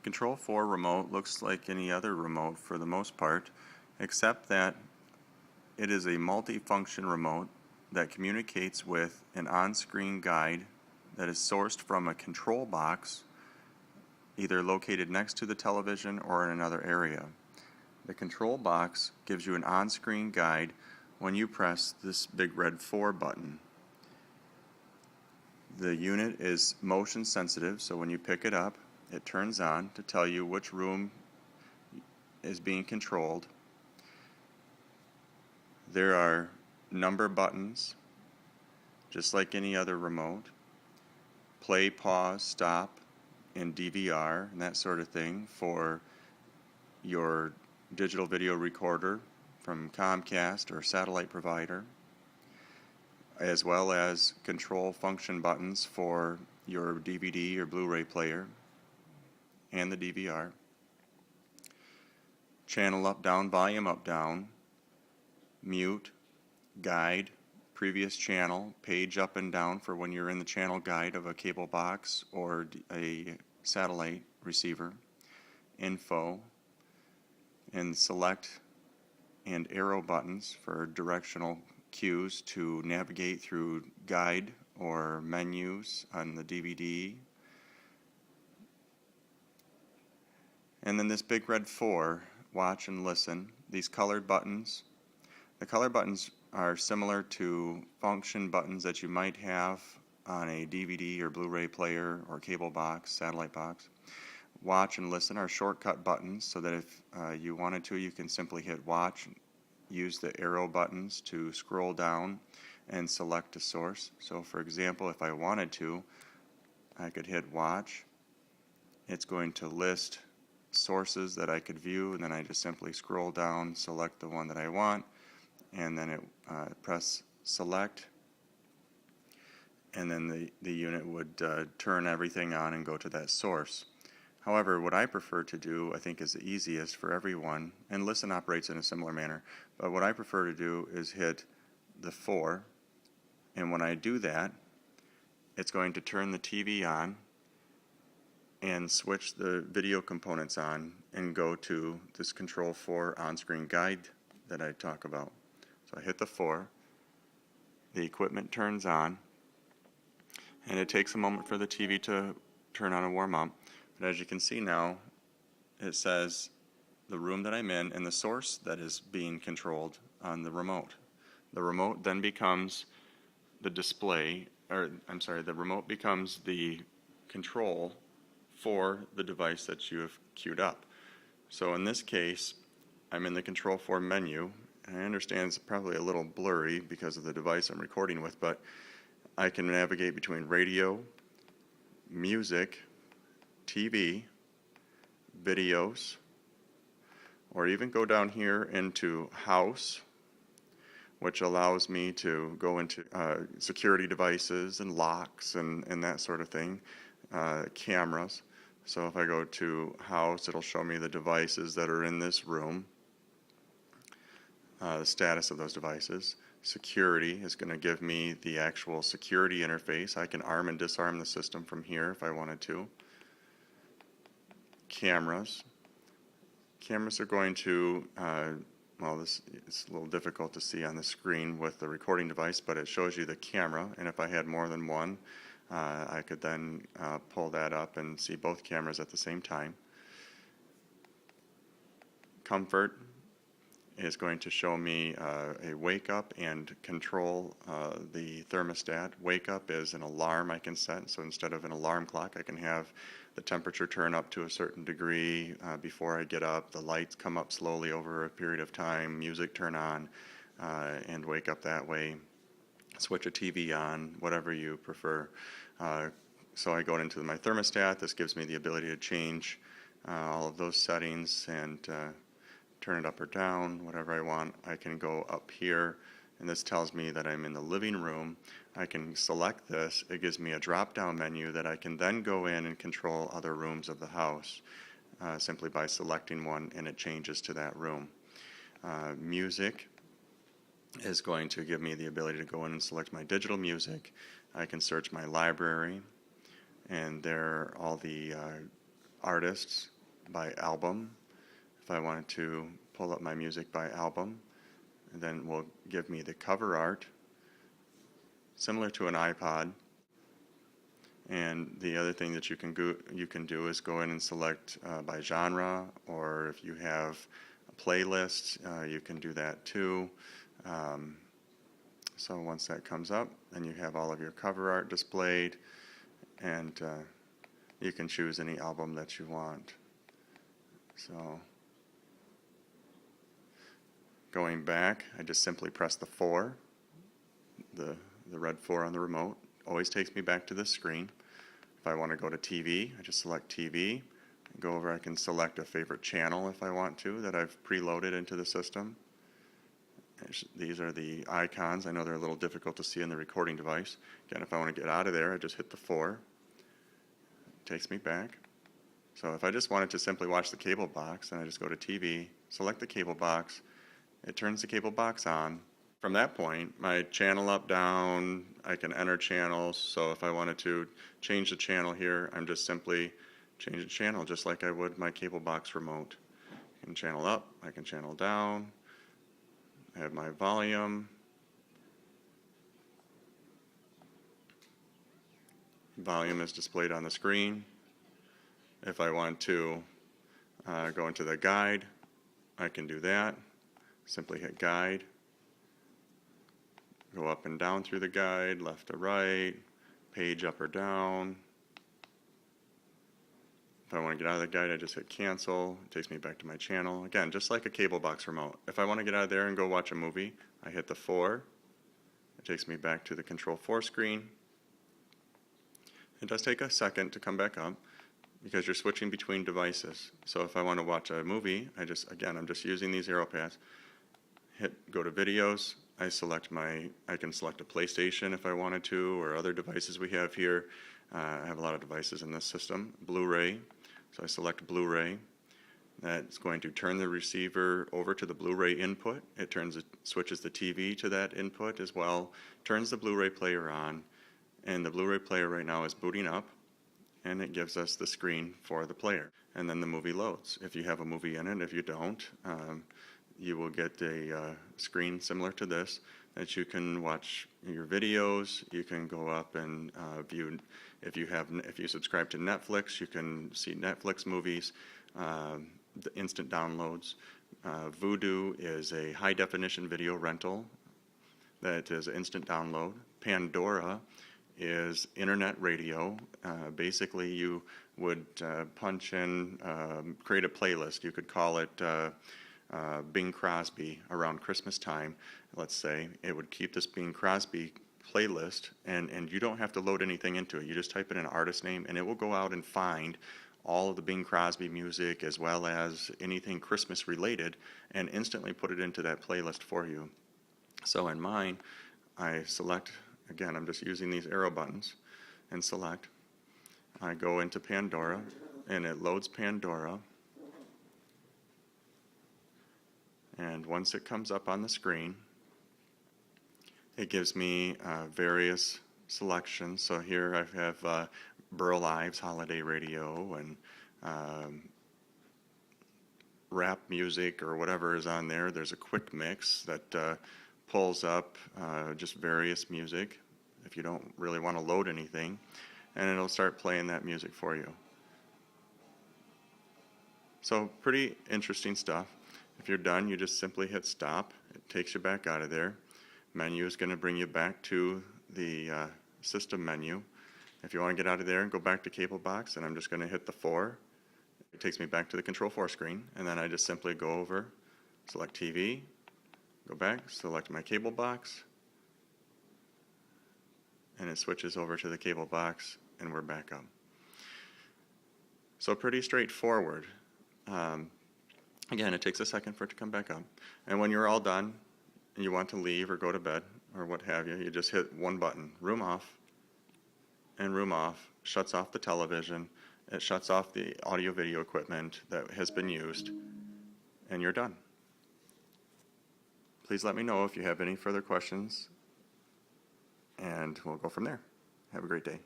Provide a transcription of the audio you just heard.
Control4 remote looks like any other remote for the most part, except that it is a multi-function remote that communicates with an on-screen guide that is sourced from a control box, either located next to the television or in another area. The control box gives you an on-screen guide when you press this big red 4 button. The unit is motion sensitive, so when you pick it up, it turns on to tell you which room is being controlled. There are number buttons, just like any other remote. Play, pause, stop, and DVR, and that sort of thing for your digital video recorder from Comcast or satellite provider, as well as control function buttons for your DVD or Blu-ray player and the DVR. Channel up, down, volume up, down, mute, guide, previous channel, page up and down for when you're in the channel guide of a cable box or a satellite receiver, info, and select and arrow buttons for directional cues to navigate through guide or menus on the DVD. And then this big red 4, watch and listen. These colored buttons. The color buttons are similar to function buttons that you might have on a DVD or Blu-ray player or cable box, satellite box. Watch and listen are shortcut buttons, so that if you wanted to, you can simply hit watch, use the arrow buttons to scroll down and select a source. So for example, if I wanted to, I could hit watch. It's going to list sources that I could view, and then I just simply scroll down, select the one that I want, and then press select, and then the unit would turn everything on and go to that source. However, what I prefer to do, I think is the easiest for everyone, and listen operates in a similar manner, but what I prefer to do is hit the 4, and when I do that, it's going to turn the TV on and switch the video components on and go to this Control4 on-screen guide that I talk about. So I hit the 4, the equipment turns on, and it takes a moment for the TV to turn on and warm up. But as you can see now, it says the room that I'm in and the source that is being controlled on the remote. The remote then becomes the display, or I'm sorry, the remote becomes the control for the device that you have queued up. So in this case, I'm in the Control4 menu, and I understand it's probably a little blurry because of the device I'm recording with, but I can navigate between radio, music, TV, videos, or even go down here into house, which allows me to go into security devices and locks and that sort of thing, cameras. So if I go to house, it'll show me the devices that are in this room, the status of those devices. Security is going to give me the actual security interface. I can arm and disarm the system from here if I wanted to. Cameras. Cameras are going to, well, this is a little difficult to see on the screen with the recording device, but it shows you the camera, and if I had more than one, I could then pull that up and see both cameras at the same time. Comfort is going to show me a wake up and control the thermostat. Wake up is an alarm I can set, so instead of an alarm clock, I can have the temperature turn up to a certain degree before I get up, the lights come up slowly over a period of time, music turn on, and wake up that way. Switch a TV on, whatever you prefer. So I go into my thermostat. This gives me the ability to change all of those settings and turn it up or down, whatever I want. I can go up here, and this tells me that I'm in the living room. I can select this. It gives me a drop-down menu that I can then go in and control other rooms of the house simply by selecting one, and it changes to that room. Music is going to give me the ability to go in and select my digital music. I can search my library, and there are all the artists by album. If I wanted to pull up my music by album, and then it will give me the cover art, similar to an iPod. And the other thing that you can do is go in and select by genre, or if you have a playlist, you can do that too. So once that comes up, then you have all of your cover art displayed, and you can choose any album that you want. So going back, I just simply press the 4, the red 4 on the remote. Always takes me back to this screen. If I want to go to TV, I just select TV. Go over, I can select a favorite channel if I want to that I've preloaded into the system. These are the icons. I know they're a little difficult to see in the recording device. Again, if I want to get out of there, I just hit the 4. It takes me back. So if I just wanted to simply watch the cable box, then I just go to TV, select the cable box. It turns the cable box on. From that point, my channel up, down, I can enter channels. So if I wanted to change the channel here, I'm just simply change the channel just like I would my cable box remote. I can channel up, I can channel down. I have my volume. Volume is displayed on the screen. If I want to go into the guide, I can do that. Simply hit guide. Go up and down through the guide, left to right, page up or down. If I want to get out of the guide, I just hit cancel. It takes me back to my channel. Again, just like a cable box remote. If I want to get out of there and go watch a movie, I hit the 4. It takes me back to the Control4 screen. It does take a second to come back up because you're switching between devices. So if I want to watch a movie, I'm just using these arrow paths. Go to videos. I can select a PlayStation if I wanted to, or other devices we have here. I have a lot of devices in this system. Blu-ray, so I select Blu-ray. That's going to turn the receiver over to the Blu-ray input. It switches the TV to that input as well, turns the Blu-ray player on, and the Blu-ray player right now is booting up, and it gives us the screen for the player. And then the movie loads. If you have a movie in it, if you don't, you will get a screen similar to this that you can watch your videos. You can go up and view. If you subscribe to Netflix, you can see Netflix movies, the instant downloads. Vudu is a high definition video rental that is instant download. Pandora is internet radio. Basically, you would punch in, create a playlist. You could call it Bing Crosby around Christmas time, let's say. It would keep this Bing Crosby playlist, and you don't have to load anything into it. You just type in an artist name, and it will go out and find all of the Bing Crosby music as well as anything Christmas related and instantly put it into that playlist for you. So in mine, I select, again, I'm just using these arrow buttons, and select. I go into Pandora, and it loads Pandora. And once it comes up on the screen, it gives me various selections. So here I have Burl Ives Holiday Radio and rap music or whatever is on there. There's a quick mix that pulls up just various music if you don't really want to load anything, and it'll start playing that music for you. So pretty interesting stuff. If you're done, you just simply hit stop. It takes you back out of there. Menu is going to bring you back to the system menu. If you want to get out of there and go back to cable box, then I'm just going to hit the 4. It takes me back to the Control4 screen, and then I just simply go over, select TV, go back, select my cable box, and it switches over to the cable box, and we're back up. So pretty straightforward. Again, it takes a second for it to come back up. And when you're all done and you want to leave or go to bed or what have you, you just hit one button, room off, and room off shuts off the television. It shuts off the audio video equipment that has been used, and you're done. Please let me know if you have any further questions, and we'll go from there. Have a great day.